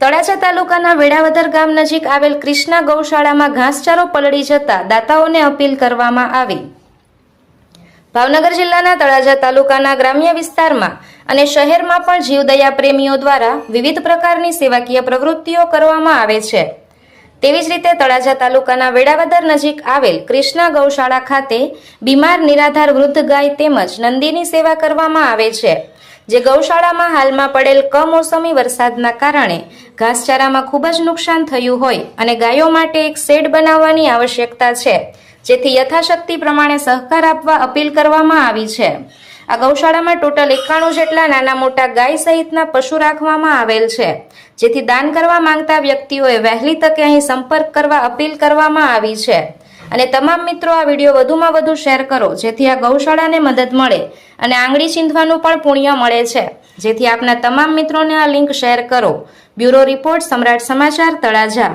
તળાજા તાલુકાના વેડાવદર ગામ નજીક આવેલ કૃષ્ણા ગૌશાળામાં ઘાસચારો પલળી જતા દાતાઓને અપીલ કરવામાં આવી। ભાવનગર જિલ્લાના તળાજા તાલુકાના ગ્રામ્ય વિસ્તારમાં અને શહેરમાં પણ જીવદયા પ્રેમીઓ દ્વારા વિવિધ પ્રકારની સેવાકીય પ્રવૃત્તિઓ કરવામાં આવે છે। તેવી જ રીતે તળાજા તાલુકાના વેડાવદર નજીક આવેલ કૃષ્ણા ગૌશાળા ખાતે બીમાર નિરાધાર વૃદ્ધ ગાય તેમજ નંદીની સેવા કરવામાં આવે છે, જે ગૌશાળામાં હાલમાં પડેલ કમોસમી વરસાદના કારણે ઘાસચારામાં ખૂબ જ નુકસાન થયું હોય અને ગાયો માટે એક શેડ બનાવવાની આવશ્યકતા છે, જેથી યથાશક્તિ પ્રમાણે સહકાર આપવા અપીલ કરવામાં આવી છે। આ ગૌશાળામાં ટોટલ 91 જેટલા નાના મોટા ગાય સહિતના પશુ રાખવામાં આવેલ છે, જેથી દાન કરવા માંગતા વ્યક્તિઓએ વહેલી તકે અહીં સંપર્ક કરવા અપીલ કરવામાં આવી છે। અને તમામ મિત્રો આ વિડીયો વધુમાં વધુ શેર કરો, જેથી આ ગૌશાળાને મદદ મળે અને આંગળી ચીંધવાનું પણ પુણ્ય મળે છે, જેથી આપના તમામ મિત્રોને આ લિંક શેર કરો। બ્યુરો રિપોર્ટ, સમ્રાટ સમાચાર, તળાજા।